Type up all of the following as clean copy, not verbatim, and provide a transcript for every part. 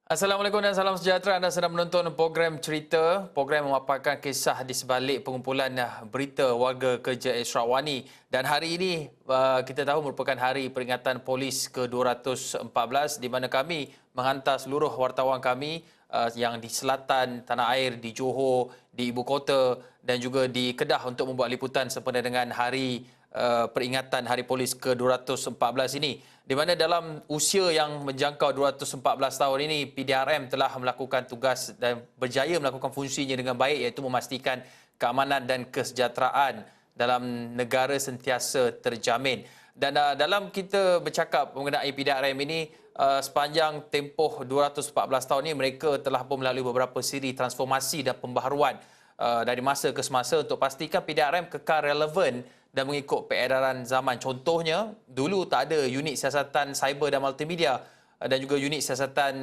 Assalamualaikum dan salam sejahtera. Anda sedang menonton program Cerita. Program memaparkan kisah di sebalik pengumpulan berita warga kerja Esrawani. Dan hari ini kita tahu merupakan hari peringatan polis ke-214 di mana kami menghantar seluruh wartawan kami yang di selatan tanah air, di Johor, di ibu kota dan juga di Kedah untuk membuat liputan sempena dengan hari peringatan Hari Polis ke-214 ini, di mana dalam usia yang menjangkau 214 tahun ini, PDRM telah melakukan tugas dan berjaya melakukan fungsinya dengan baik, iaitu memastikan keamanan dan kesejahteraan dalam negara sentiasa terjamin. Dan dalam kita bercakap mengenai PDRM ini, sepanjang tempoh 214 tahun ini, mereka telah pun melalui beberapa siri transformasi dan pembaharuan dari masa ke semasa untuk pastikan PDRM kekal relevan dan mengikut peredaran zaman. Contohnya, dulu tak ada unit siasatan cyber dan multimedia dan juga unit siasatan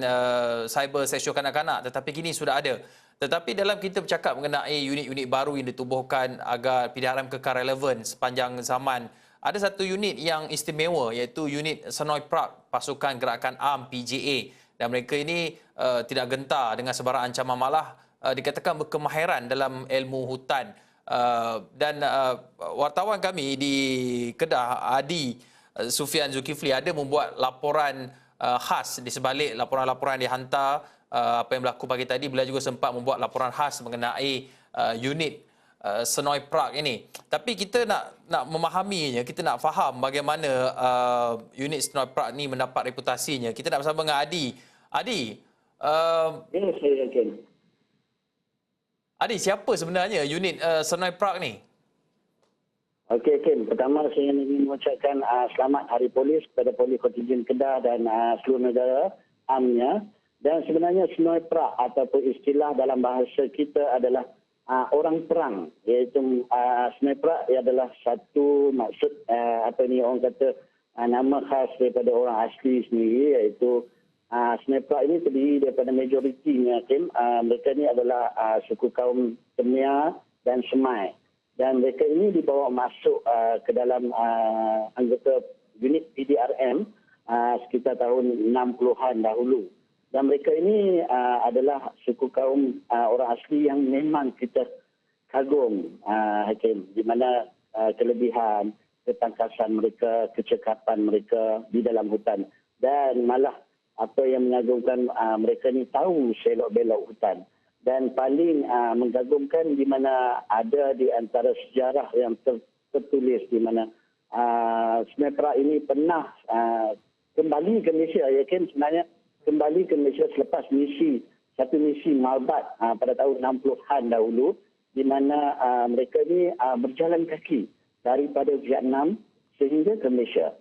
cyber seksual kanak-kanak, tetapi kini sudah ada. Tetapi dalam kita bercakap mengenai unit-unit baru yang ditubuhkan agar PDRM kekal relevan sepanjang zaman, ada satu unit yang istimewa, iaitu unit Senoi Prague Pasukan Gerakan ARM PJA. Dan mereka ini tidak gentar dengan sebarang ancaman, malah dikatakan berkemahiran dalam ilmu hutan. Dan wartawan kami di Kedah, Adi Sufian Zulkifli, ada membuat laporan khas di sebalik laporan-laporan yang dihantar apa yang berlaku pagi tadi. Beliau juga sempat membuat laporan khas mengenai unit Senoi Prague ini. Tapi kita nak memahaminya, kita nak faham bagaimana unit Senoi Prague ni mendapat reputasinya. Kita nak bersama dengan Adi. Adi, Ya, saya yakin. Adi, siapa sebenarnya unit Senoi Prague ni? Okey, Ken. Pertama, saya ingin mengucapkan selamat Hari Polis kepada Polis Kontingen Kedah dan seluruh negara AM-nya. Dan sebenarnya Senoi Prague ataupun istilah dalam bahasa kita adalah orang perang. Iaitu Senoi Prague adalah satu maksud, orang kata, nama khas daripada orang asli sendiri, iaitu Senoi Prague ini terdiri daripada majoritinya, Ken. Mereka ini adalah suku kaum Khmer dan Semai. Dan mereka ini dibawa masuk ke dalam anggota unit PDRM sekitar tahun 60-an dahulu. Dan mereka ini adalah suku kaum orang asli yang memang kita kagum, Hakim. Di mana kelebihan, ketangkasan mereka, kecekapan mereka di dalam hutan. Dan malah apa yang mengagumkan, mereka ini tahu selok-belok hutan. Dan paling mengagumkan di mana ada di antara sejarah yang tertulis di mana Senoi Prague ini pernah kembali ke Malaysia, ya kan, sebenarnya kembali ke Malaysia selepas satu misi Malbat pada tahun 60-an dahulu, di mana mereka ini berjalan kaki daripada Vietnam sehingga ke Malaysia.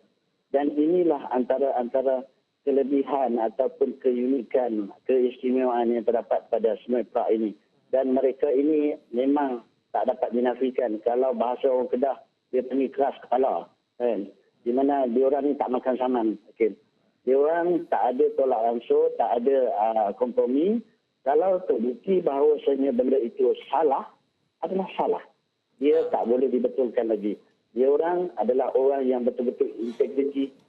Dan inilah antara kelebihan ataupun keunikan, keistimewaan yang terdapat pada Senoi Prague ini. Dan mereka ini memang tak dapat dinafikan. Kalau bahasa orang Kedah, dia panggil keras kepala. Kan? Di mana diorang ni tak makan saman. Okay. Diorang tak ada tolak ansur, tak ada kompromi. Kalau terbukti bahawasanya benda itu salah, adalah salah. Dia tak boleh dibetulkan lagi. Diorang adalah orang yang betul-betul integriti,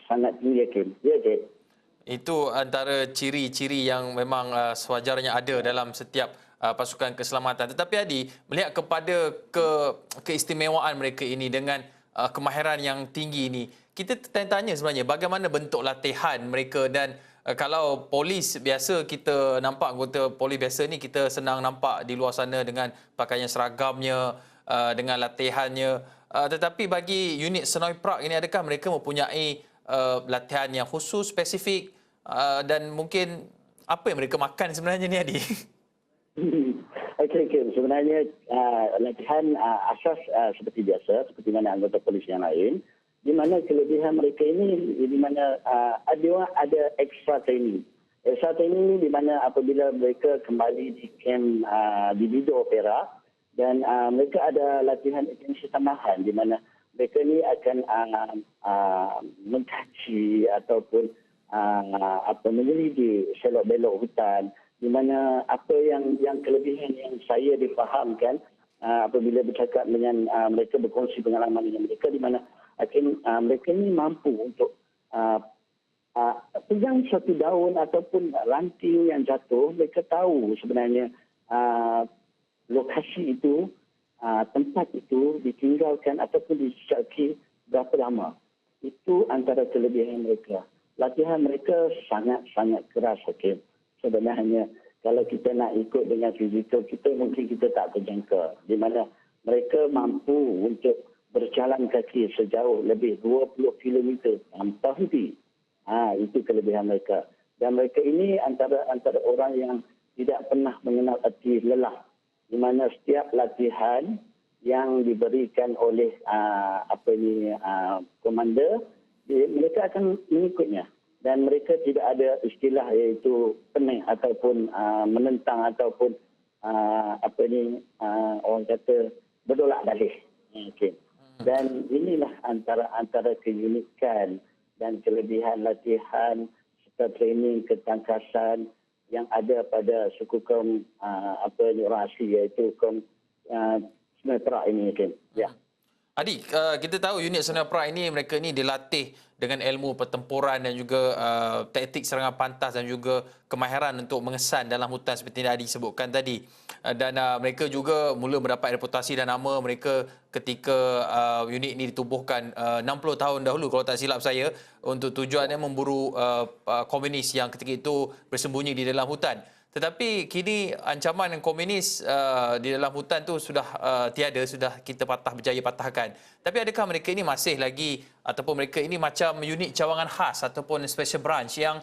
sangat tinggi, Hakim. Ya, Hakim. Itu antara ciri-ciri yang memang sewajarnya ada dalam setiap pasukan keselamatan. Tetapi Adi, melihat kepada keistimewaan mereka ini dengan kemahiran yang tinggi ini, kita tanya sebenarnya bagaimana bentuk latihan mereka. Dan kalau polis biasa, kita nampak anggota polis biasa ni kita senang nampak di luar sana dengan pakaian seragamnya, dengan latihannya. Tetapi bagi unit Senoi Prague ini, adakah mereka mempunyai latihan yang khusus, spesifik, dan mungkin apa yang mereka makan sebenarnya ni, Adi? Okey. Sebenarnya latihan asas seperti biasa, seperti mana anggota polis yang lain. Di mana kelebihan mereka ini, di mana ada extra training. Extra training ini di mana apabila mereka kembali di camp di Bido Perak, dan mereka ada latihan intensif tambahan di mana mereka ni akan mengkaji ataupun menyelidiki selok-belok hutan, di mana apa yang kelebihan yang saya difahamkan apabila bercakap dengan mereka, berkongsi pengalaman dengan mereka, di mana mereka ni mampu untuk pegang satu daun ataupun ranting yang jatuh, mereka tahu sebenarnya lokasi itu, tempat itu ditinggalkan ataupun dicacaki berapa lama. Itu antara kelebihan mereka. Latihan mereka sangat-sangat keras, Hakim. Sebenarnya kalau kita nak ikut dengan fizikal kita, mungkin kita tak terjangka. Di mana mereka mampu untuk berjalan kaki sejauh lebih 20 km tanpa henti. Itu kelebihan mereka. Dan mereka ini antara orang yang tidak pernah mengenal arti lelah. Di mana setiap latihan yang diberikan oleh komander, mereka akan mengikutnya. Dan mereka tidak ada istilah iaitu pening ataupun menentang ataupun orang kata berdolak dalih. Okay. Dan inilah antara keunikan dan kelebihan latihan serta training ketangkasan yang ada pada suku kaum orang asli iaitu kaum Sungai Perak ini. Ya. Adi, kita tahu unit Sungai Perak ini mereka ini dilatih dengan ilmu pertempuran dan juga taktik serangan pantas dan juga kemahiran untuk mengesan dalam hutan seperti yang Adi sebutkan tadi. Dan mereka juga mula mendapat reputasi dan nama mereka ketika unit ini ditubuhkan 60 tahun dahulu kalau tak silap saya, untuk tujuannya memburu komunis yang ketika itu bersembunyi di dalam hutan. Tetapi kini ancaman komunis di dalam hutan tu sudah tiada, sudah kita berjaya patahkan. Tapi adakah mereka ini masih lagi ataupun mereka ini macam unit cawangan khas ataupun special branch yang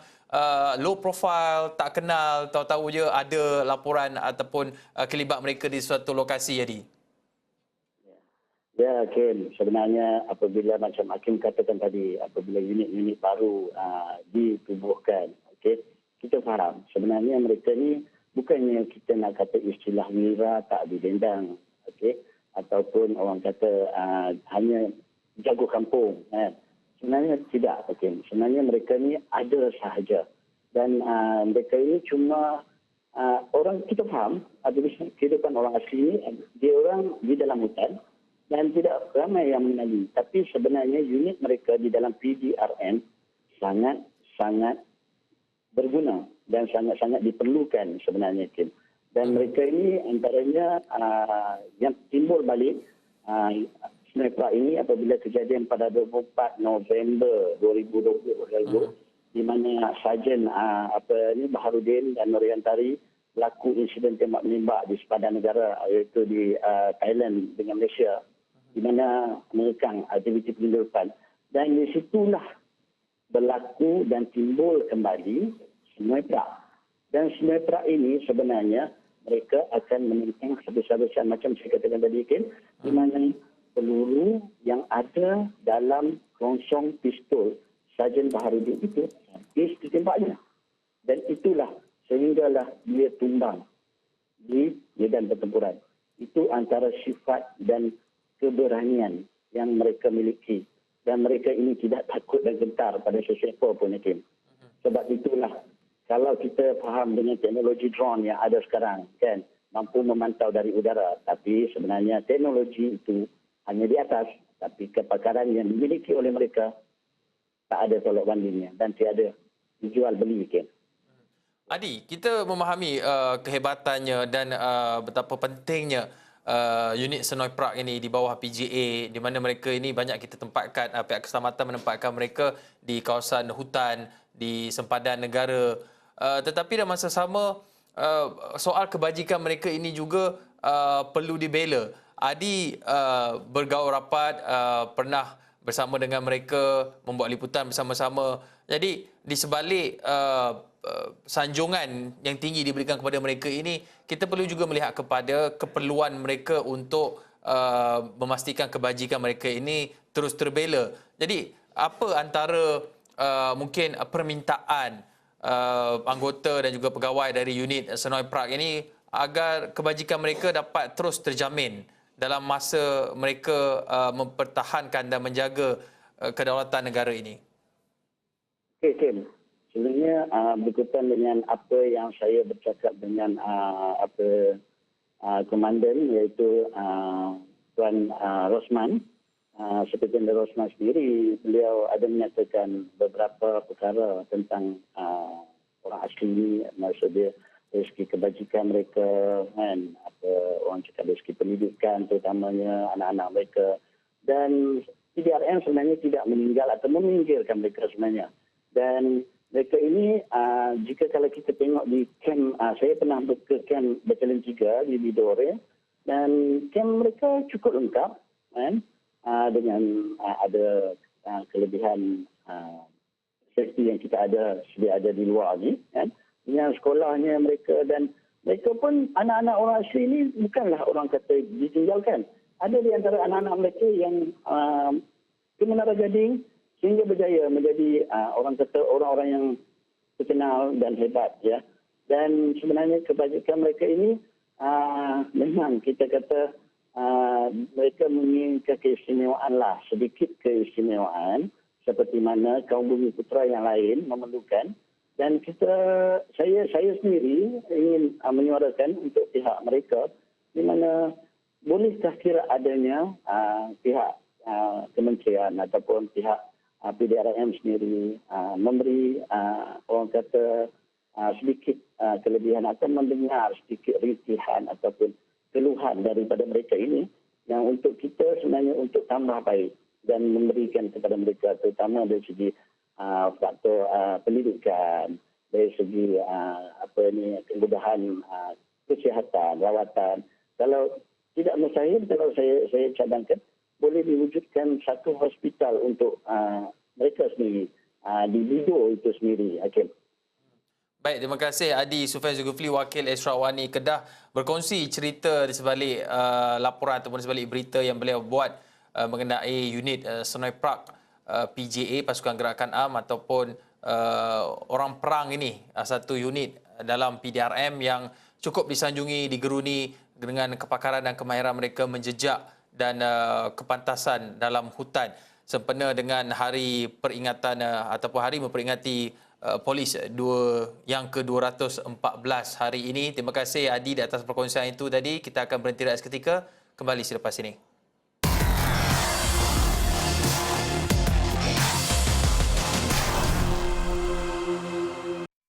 low profile, tak kenal, tahu-tahu je ada laporan ataupun kelibat mereka di suatu lokasi, Adi? Ya, Kim. Sebenarnya apabila macam Hakim katakan tadi, apabila unit-unit baru ditubuhkan, okey, kita faham sebenarnya mereka ni bukannya kita nak kata istilah wira tak didendang, okey, ataupun orang kata hanya jago kampung. Sebenarnya tidak, okey. Sebenarnya mereka ni ada sahaja dan mereka ini cuma orang kita faham apabila kehidupan orang asli ni dia orang di dalam hutan dan tidak ramai yang mengenali. Tapi sebenarnya unit mereka di dalam PDRN sangat-sangat berguna dan sangat-sangat diperlukan sebenarnya, Kim. Dan mereka ini antaranya yang timbul balik Sungai Perak ini apabila kejadian pada 24 November 2020 lalu, di mana Sarjan Baharudin dan Noriantari berlaku insiden tembak menembak di sepadan negara iaitu di Thailand dengan Malaysia, di mana mengekang aktiviti penyelundupan. Dan di situlah berlaku dan timbul kembali Sungai Perak. Dan Sungai Perak ini sebenarnya mereka akan menentang habis-habisan macam saya katakan tadi, Ken, di mana peluru yang ada dalam kerongsong pistol Sarjan Baharudin itu habis ditembaknya. Dan itulah sehinggalah dia tumbang di medan pertempuran. Itu antara sifat dan keberanian yang mereka miliki. Dan mereka ini tidak takut dan gentar pada sesiapa pun, Hakim. Sebab itulah, kalau kita faham dengan teknologi drone yang ada sekarang, kan, mampu memantau dari udara. Tapi sebenarnya teknologi itu hanya di atas. Tapi kepakaran yang dimiliki oleh mereka tak ada tolak bandingnya. Dan tiada dijual beli, Hakim. Adi, kita memahami kehebatannya dan betapa pentingnya unit Sungai Perak ini di bawah PGA, di mana mereka ini banyak kita tempatkan, pihak keselamatan menempatkan mereka di kawasan hutan, di sempadan negara. Tetapi dalam masa sama, soal kebajikan mereka ini juga perlu dibela. Adi bergaul rapat, pernah bersama dengan mereka, membuat liputan bersama-sama. Jadi di sebalik sanjungan yang tinggi diberikan kepada mereka ini, kita perlu juga melihat kepada keperluan mereka untuk memastikan kebajikan mereka ini terus terbela. Jadi apa antara mungkin permintaan anggota dan juga pegawai dari unit Sungai Perak ini agar kebajikan mereka dapat terus terjamin dalam masa mereka mempertahankan dan menjaga kedaulatan negara ini? Okey, Kim. Sebenarnya berkaitan dengan apa yang saya bercakap dengan komandan iaitu Tuan Rosman, seperti Jenderal Rosman sendiri, beliau ada menyatakan beberapa perkara tentang orang asli ini, maksud dia dari segi kebajikan mereka, kan, apa orang cakap dari segi pendidikan terutamanya anak-anak mereka, dan PDRM sebenarnya tidak meninggal atau meminggirkan mereka sebenarnya. Dan mereka ini, jika kalau kita tengok di camp, saya pernah ke camp Batalion 3 di Midore, dan camp mereka cukup lengkap, kan, dengan ada kelebihan safety yang kita ada, sedia ada di luar ni, kan, dengan sekolahnya mereka, dan mereka pun anak-anak orang asli ini bukanlah orang kata ditinggalkan. Ada di antara anak-anak mereka yang ke Menara Gading sehingga berjaya menjadi orang kata orang-orang yang terkenal dan hebat, ya. Dan sebenarnya kebajikan mereka ini memang kita kata mereka menginginkan keistimewaan lah, sedikit keistimewaan seperti mana kaum Bumi Putra yang lain memerlukan. Dan saya sendiri ingin menyuarakan untuk pihak mereka di mana bolehkah kira adanya pihak kementerian ataupun pihak PDRM sendiri memberi orang kata sedikit kelebihan atau mendengar sedikit rintihan ataupun keluhan daripada mereka ini yang untuk kita sebenarnya untuk tambah baik dan memberikan kepada mereka terutama dari segi faktor pendidikan, dari segi kemudahan kesihatan, rawatan. Kalau tidak mustahil, kalau saya cadangkan boleh diwujudkan satu hospital untuk mereka sendiri di Lido itu sendiri, Hakim. Baik, terima kasih Adi Sufian Zulkifli, Wakil Esra Wani Kedah, berkongsi cerita di sebalik laporan ataupun di sebalik berita yang beliau buat mengenai unit Senoi Prak PJA, Pasukan Gerakan Am ataupun orang perang ini, satu unit dalam PDRM yang cukup disanjungi, digeruni dengan kepakaran dan kemahiran mereka menjejak dan kepantasan dalam hutan sempena dengan hari peringatan ataupun hari memperingati Polis yang ke-214 hari ini. Terima kasih Adi di atas perkongsian itu tadi. Kita akan berhenti rehat seketika, kembali selepas ini.